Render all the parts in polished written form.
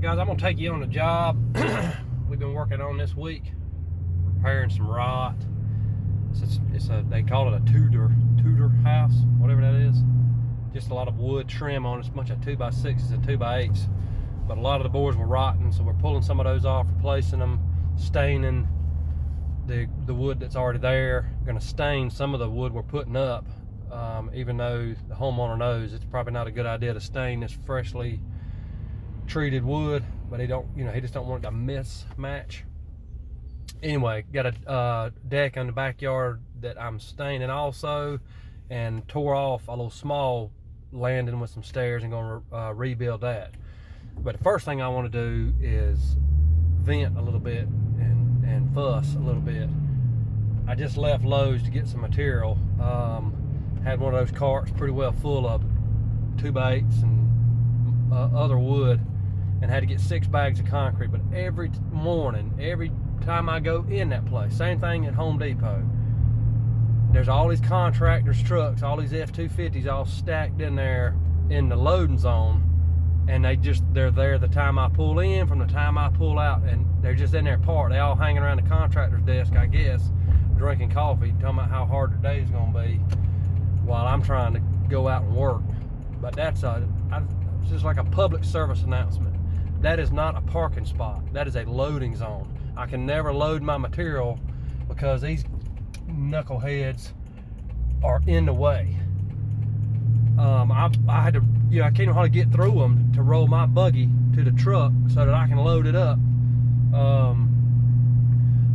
Guys, I'm gonna take you on a job we've been working on this week, repairing some rot. They call it a Tudor house, whatever that is. Just a lot of wood trim on it. It's a bunch of 2x6s and 2x8s, but a lot of the boards were rotten, so we're pulling some of those off, replacing them, staining the wood that's already there. We're gonna stain some of the wood we're putting up, even though the homeowner knows it's probably not a good idea to stain this freshly treated wood, but he just don't want it to mismatch. Anyway, got a deck in the backyard that I'm staining also, and tore off a little small landing with some stairs and gonna rebuild that. But the first thing I want to do is vent a little bit and fuss a little bit. I just left Lowe's to get some material. Had one of those carts pretty well full of 2x8s and other wood, and had to get 6 bags of concrete. But every morning, every time I go in that place, same thing at Home Depot, there's all these contractors' trucks, all these F-250s all stacked in there in the loading zone, and they're there the time I pull in, from the time I pull out, and they're just in there parked. They all hanging around the contractor's desk, I guess, drinking coffee, talking about how hard the day's gonna be while I'm trying to go out and work. But it's just like a public service announcement. That is not a parking spot. That is a loading zone. I can never load my material because these knuckleheads are in the way. I had to, I can't even hardly get through them to roll my buggy to the truck so that I can load it up.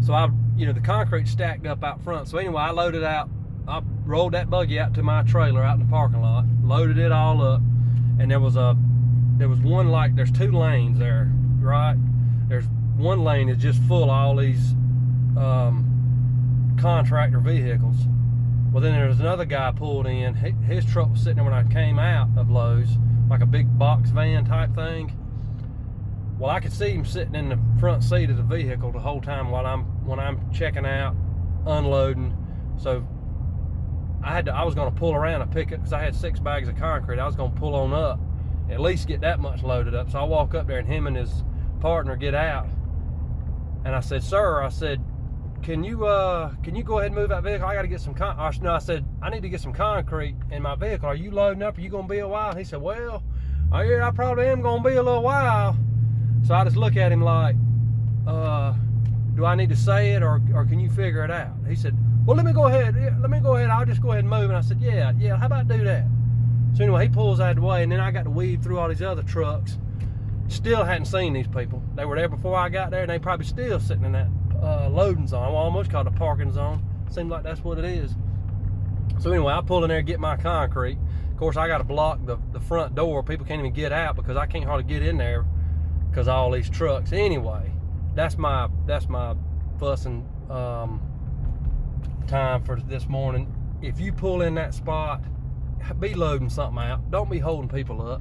So the concrete stacked up out front. So anyway, I loaded out. I rolled that buggy out to my trailer out in the parking lot, loaded it all up, and there was one, like, there's 2 lanes there, right? There's one lane is just full of all these contractor vehicles. Well, then there's another guy pulled in. His truck was sitting there when I came out of Lowe's, like a big box van type thing. Well, I could see him sitting in the front seat of the vehicle the whole time when I'm checking out, unloading. So I was going to pull around and pick it, because I had 6 bags of concrete. I was going to pull on up, at least get that much loaded up. So I walk up there, and him and his partner get out, and I said, "Sir," I said, can you go ahead and move that vehicle? I got to get some no, I said, "I need to get some concrete in my vehicle. Are you loading up? Are you going to be a while?" He said, "Well, yeah, I probably am going to be a little while." So I just look at him like, do I need to say it, or can you figure it out? He said, "Well, let me go ahead. I'll just go ahead and move." And I said, yeah, how about do that? So anyway, he pulls out of the way, and then I got to weave through all these other trucks. Still hadn't seen these people. They were there before I got there, and they probably still sitting in that loading zone. I almost called it a parking zone. Seems like that's what it is. So anyway, I pull in there and get my concrete. Of course, I got to block the front door. People can't even get out because I can't hardly get in there because of all these trucks. Anyway, that's my fussing time for this morning. If you pull in that spot, be loading something out. Don't be holding people up.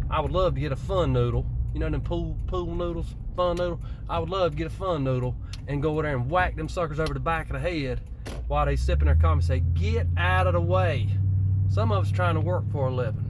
I would love to get a fun noodle. You know them pool noodles, fun noodle? I would love to get a fun noodle and go over there and whack them suckers over the back of the head while they sipping their coffee and say, "Get out of the way." Some of us trying to work for a living.